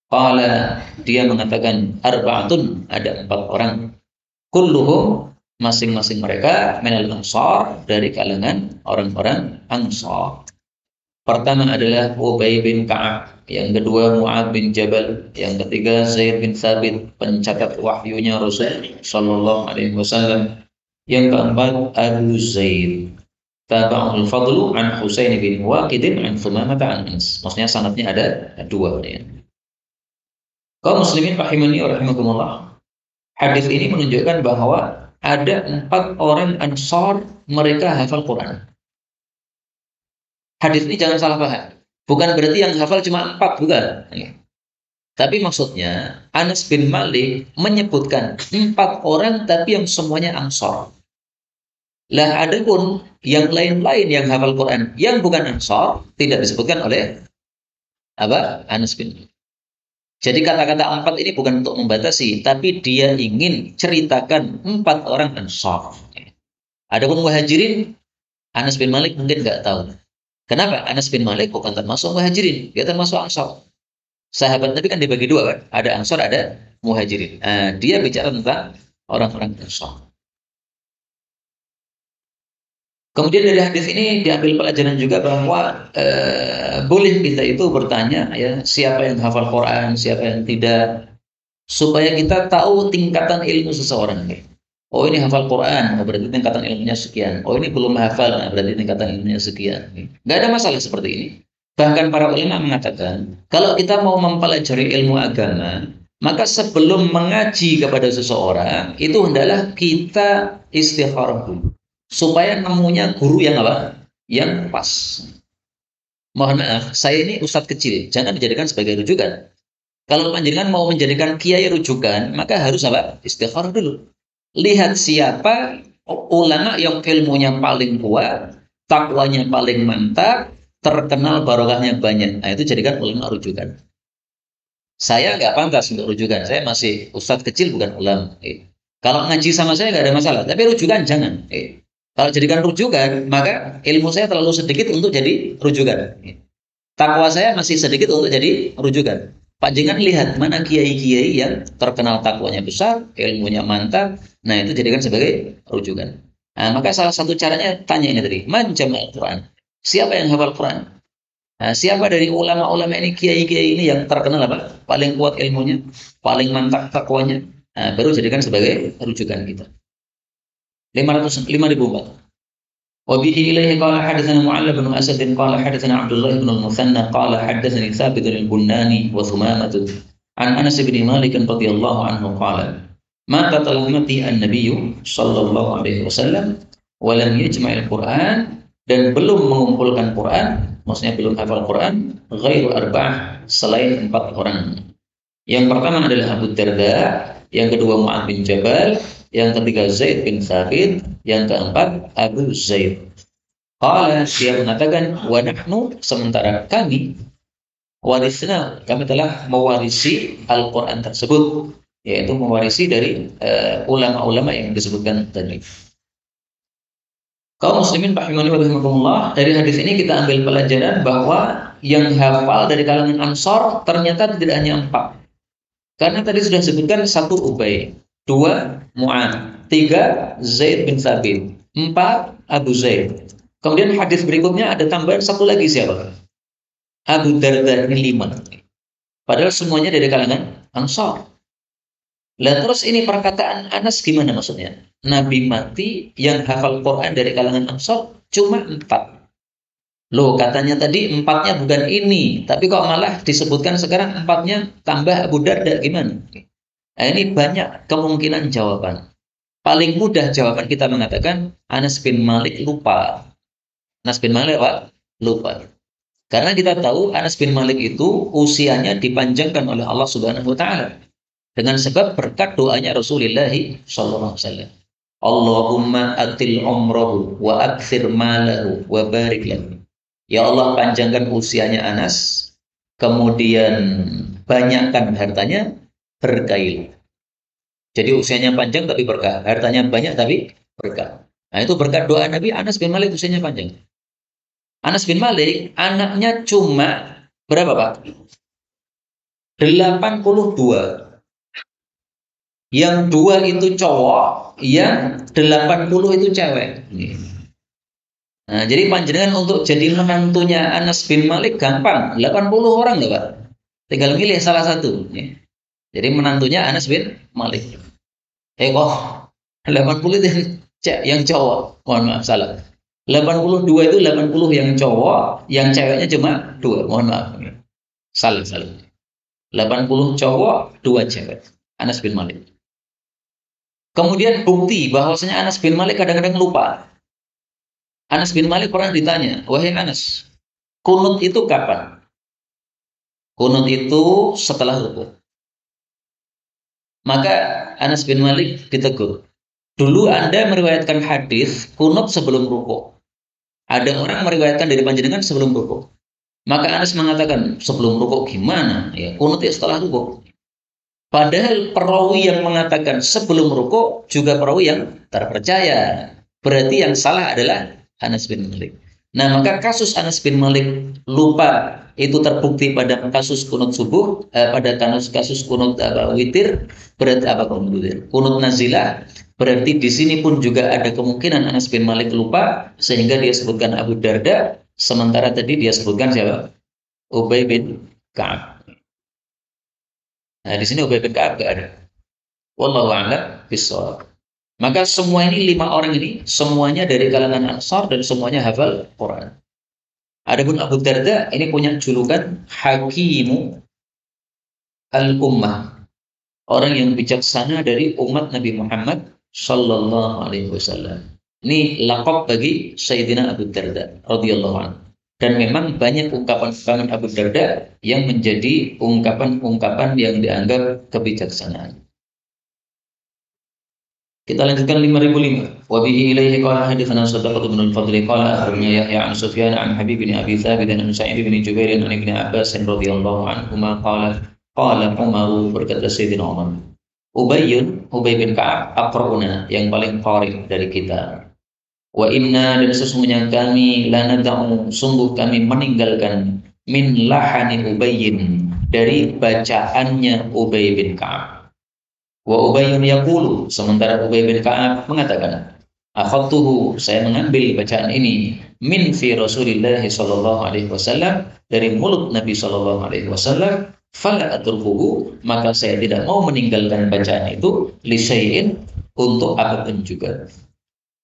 Qala, dia mengatakan arba'atun, ada 4 orang. Kulluhum, masing-masing mereka minal ansar, dari kalangan orang-orang Ansar. Pertama adalah Ubay bin Ka'ab, yang kedua Mu'ad bin Jabal, yang ketiga Zaid bin Thabit, pencatat wahyunya Rasul sallallahu alaihi wasallam, yang keempat Abu Zaid. Tabi'ul Fadlu an Husain bin Waqid an Thumamah an Anas. Maksudnya sanadnya ada 2 ya. Kaum muslimin rahimani wa rahimakumullah. Hadis ini menunjukkan bahwa ada 4 orang Ansar mereka hafal Quran. Hadis ini jangan salah paham. Bukan berarti yang hafal cuma 4, bukan. Tapi maksudnya Anas bin Malik menyebutkan 4 orang tapi yang semuanya Ansar. Lah adapun yang lain-lain yang hafal Quran yang bukan Ansor tidak disebutkan oleh apa? Anas bin. Jadi kata-kata empat ini bukan untuk membatasi, tapi dia ingin ceritakan empat orang Ansor. Adapun Muhajirin, Anas bin Malik mungkin nggak tahu. Kenapa? Anas bin Malik bukan termasuk Muhajirin, dia termasuk Ansor. Sahabat Nabi kan dibagi dua kan, ada Ansor, ada Muhajirin. Dia bicara tentang orang-orang Ansor. Kemudian dari hadis ini diambil pelajaran juga bahwa boleh kita itu bertanya ya siapa yang hafal Quran, siapa yang tidak, supaya kita tahu tingkatan ilmu seseorang. Oh ini hafal Quran, oh, berarti tingkatan ilmunya sekian. Oh ini belum hafal, nah, berarti tingkatan ilmunya sekian. Gak ada masalah seperti ini. Bahkan para ulama mengatakan, kalau kita mau mempelajari ilmu agama, maka sebelum mengaji kepada seseorang, itu hendaklah kita istikharah dulu. Supaya nemunya guru yang apa? Yang pas. Mohon maaf, saya ini ustadz kecil, jangan dijadikan sebagai rujukan. Kalau panjenengan mau menjadikan kiai rujukan, maka harus apa? Istikharah dulu. Lihat siapa ulama yang ilmunya paling kuat, takwanya paling mantap, terkenal barokahnya banyak. Nah, itu jadikan ulama rujukan. Saya nggak pantas untuk rujukan. Saya masih ustadz kecil, bukan ulama. Kalau ngaji sama saya nggak ada masalah, tapi rujukan jangan. Kalau jadikan rujukan, maka ilmu saya terlalu sedikit untuk jadi rujukan. Takwa saya masih sedikit untuk jadi rujukan. Pak Jengan lihat mana kiai-kiai yang terkenal takwanya besar, ilmunya mantap. Nah, itu jadikan sebagai rujukan. Nah, maka salah satu caranya tanya ini tadi, man jama'al Quran. Siapa yang hafal Quran? Nah, siapa dari ulama-ulama ini, kiai-kiai ini yang terkenal apa? Paling kuat ilmunya, paling mantap takwanya. Nah, baru jadikan sebagai rujukan kita. 5.004. وبه إليه قال حدثنا معل بن أسد قال حدثنا عبد الله بن المثنى قال حدثني ثابت البناني وثمامة عن أنس بن مالك رضي الله عنه قال مات تلمتي النبي صلى الله عليه وسلم ولم يجمع القرآن dan belum mengumpulkan Quran, maksudnya belum hafal Quran, ghairu arba'ah, selain 4 orang. Yang pertama adalah Abu Darda, yang kedua Mu'adz bin Jabal, yang ketiga Zaid bin Thabit, yang keempat Abu Zaid. Qala, dia mengatakan, wa nahnu, sementara kami, warisna, kami telah mewarisi Al-Quran tersebut, yaitu mewarisi dari ulama-ulama yang disebutkan tadi. Kaum muslimin rahimani wa rahimakumullah, dari hadis ini kita ambil pelajaran bahwa yang hafal dari kalangan Ansor ternyata tidak hanya 4. Karena tadi sudah sebutkan 1 Ubay, 2 Mu'adz, 3 Zaid bin Thabit, 4 Abu Zaid. Kemudian hadis berikutnya ada tambahan 1 lagi siapa? Abu Darda, ini 5. Padahal semuanya dari kalangan Ansor. Lah terus ini perkataan Anas gimana maksudnya? Nabi mati yang hafal Quran dari kalangan Ansor cuma 4. Loh, katanya tadi 4-nya bukan ini, tapi kok malah disebutkan sekarang 4-nya tambah Abu Darda, gimana? Nah, ini banyak kemungkinan jawaban. Paling mudah jawaban kita mengatakan Anas bin Malik lupa. Anas bin Malik apa? Lupa. Karena kita tahu Anas bin Malik itu usianya dipanjangkan oleh Allah Subhanahu wa taala dengan sebab berkat doanya Rasulullah sallallahu alaihi wasallam. Allahumma atil umrahu wa aktsir malahu wa barik lahu. Ya Allah, panjangkan usianya Anas, kemudian banyakkan hartanya, berkahi. Jadi usianya panjang tapi berkah, hartanya banyak tapi berkah. Nah, itu berkat doa Nabi. Anas bin Malik usianya panjang. Anas bin Malik anaknya cuma berapa, Pak? 82. Yang 2 itu cowok, yang 80 itu cewek. Nah, jadi panjenengan untuk jadi menantunya Anas bin Malik gampang. 80 orang loh, Pak. Tinggal milih salah satu. Jadi menantunya Anas bin Malik. Kok 80 itu yang cowok. Mohon maaf, salah. 82 itu 80 yang cowok, yang ceweknya cuma 2. Mohon maaf. Salah. 80 cowok, 2 cewek. Anas bin Malik. Kemudian bukti bahwasanya Anas bin Malik kadang-kadang lupa. Anas bin Malik pernah ditanya, wahai Anas, kunut itu kapan? Kunut itu setelah rukuk. Maka Anas bin Malik ditegur. Dulu Anda meriwayatkan hadis kunut sebelum rukuk. Ada orang meriwayatkan dari panjenengan sebelum rukuk. Maka Anas mengatakan, sebelum rukuk gimana? Ya, kunut ya setelah rukuk. Padahal perawi yang mengatakan sebelum rukuk juga perawi yang terpercaya. Berarti yang salah adalah Anas bin Malik. Nah, maka kasus Anas bin Malik lupa itu terbukti pada kasus kunut subuh, pada kasus kunut witir, berarti apa kunut witir? Kunut nazilah, berarti di sini pun juga ada kemungkinan Anas bin Malik lupa sehingga dia sebutkan Abu Darda, sementara tadi dia sebutkan siapa? Ubay bin Ka'ab. Nah, di sini Ubay bin Ka'ab nggak ada. Wallahu a'lam bishawab. Maka semua ini 5 orang ini semuanya dari kalangan Ansar dan semuanya hafal Quran. Adapun Abu Darda ini punya julukan Hakimu al-Ummah, orang yang bijaksana dari umat Nabi Muhammad Sallallahu Alaihi Wasallam. Ini lakop bagi Sayyidina Abu Darda radhiyallahu anhu. Dan memang banyak ungkapan-ungkapan Abu Darda yang menjadi ungkapan-ungkapan yang dianggap kebijaksanaan. Kita lanjutkan 5005. Wa bihi ilaihi qala haditsana Sadaqah bin al-Fadl qala akhbarana Yahya an Sufyan an Habib bin Abi Thabit an Sa'id bin Jubair an Ibnu Abbas radhiyallahu anhuma qala Umar, berkata Sayyidina Umar, Ubay bin Ka'ab aqra'una, yang paling qari dari kita. Wa inna, dan sesungguhnya kami lanada'u, sungguh kami meninggalkan min lahani Ubayyin, dari bacaannya Ubay bin Ka'ab. Wa Ubayyun yaqulu, sementara Ubay bin Ka'ab mengatakan, akhadtuhu, saya mengambil bacaan ini min fi Rasulillah sallallahu alaihi wasallam, dari mulut Nabi sallallahu alaihi wasallam, fala atrukuhu, maka saya tidak mau meninggalkan bacaan itu li syai'in, untuk apapun juga.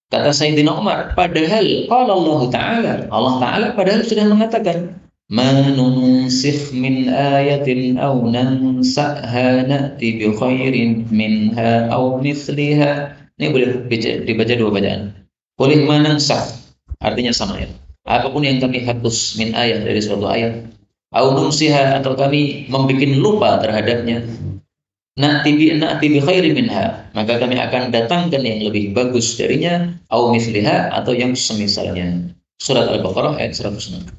Kata Sayyidina Umar, padahal Allah Ta'ala padahal sudah mengatakan, ma nunsikh min ayatin aw nansa'ha na'ti bi khairin minha aw mithliha. Ini boleh dibaca 2 bacaan. Boleh manansakh, artinya sama ya. Apapun yang kami hapus min ayat, dari suatu ayat, aw nunsiha, atau kami membuat lupa terhadapnya, na'ti bi khairin minha, maka kami akan datangkan yang lebih bagus darinya, aw mithliha, atau yang semisalnya. Surat Al-Baqarah ayat 106.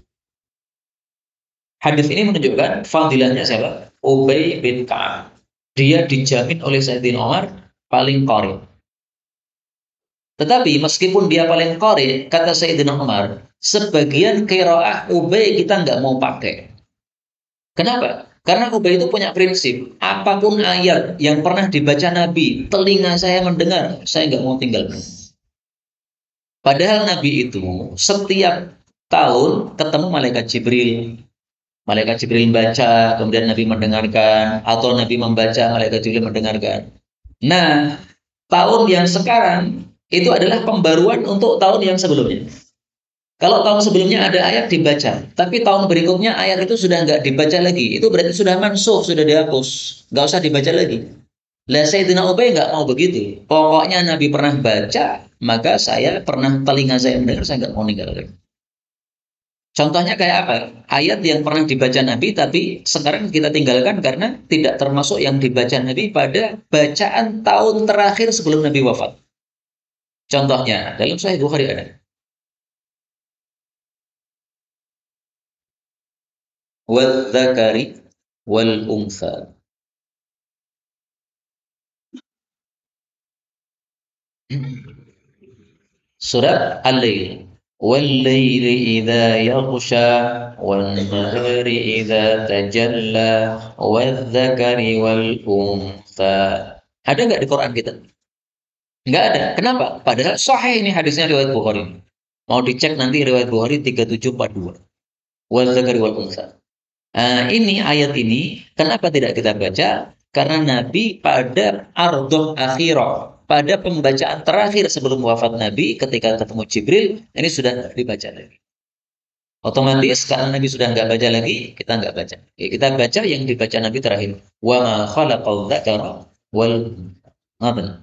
Hadis ini menunjukkan fadilahnya siapa? Ubay bin Ka'ab. Dia dijamin oleh Sayyidina Umar paling qari. Tetapi meskipun dia paling qari, kata Sayyidina Umar, sebagian qiraah Ubay kita nggak mau pakai. Kenapa? Karena Ubay itu punya prinsip, apapun ayat yang pernah dibaca Nabi, telinga saya mendengar, saya nggak mau tinggalkan. Padahal Nabi itu setiap tahun ketemu malaikat Jibril. Malaikat Jibril baca, kemudian Nabi mendengarkan, atau Nabi membaca, malaikat Jibril mendengarkan. Nah, tahun yang sekarang itu adalah pembaruan untuk tahun yang sebelumnya. Kalau tahun sebelumnya ada ayat dibaca, tapi tahun berikutnya ayat itu sudah nggak dibaca lagi, itu berarti sudah mansuh, sudah dihapus, nggak usah dibaca lagi. Lah Sayyidina Ubay nggak mau begitu. Pokoknya Nabi pernah baca, maka saya pernah, telinga saya mendengar, saya nggak mau ninggalkan. Contohnya kayak apa? Ayat yang pernah dibaca Nabi tapi sekarang kita tinggalkan karena tidak termasuk yang dibaca Nabi pada bacaan tahun terakhir sebelum Nabi wafat. Contohnya dalam Sahih Bukhari ada. Wadzakari wal untha. Surat Al-Lail. وَاللَّيْلِ إِذَا يَغْشَى وَالنَّهَارِ إِذَا تَجَلَّى وَالذَّكَرِ وَالْأُنثَى. Ada nggak di Quran kita? Nggak ada. Kenapa? Padahal sahih ini hadisnya riwayat Bukhari. Mau dicek nanti riwayat Bukhari 3742. وَالذَّكَرِ وَالْأُنثَى. Ini ayat ini kenapa tidak kita baca? Karena Nabi pada ardhah akhirah, pada pembacaan terakhir sebelum wafat Nabi, ketika ketemu Jibril, ini sudah dibaca lagi. Otomatis karena Nabi sudah nggak baca lagi, kita nggak baca. Oke, kita baca yang dibaca Nabi terakhir. Wa ma khalaqal dzakara wal untha.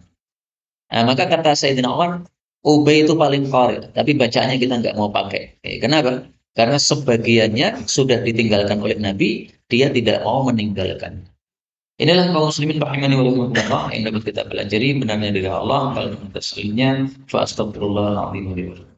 Maka kata Sayyidina Umar, Ubay itu paling qari, tapi bacaannya kita nggak mau pakai. Kenapa? Karena sebagiannya sudah ditinggalkan oleh Nabi, dia tidak mau meninggalkan. Inilah kaum muslimin rahimani wa rahimakumullah yang dapat kita pelajari benarnya dari Allah, kalau taslimnya fa astagfirullahaladzim.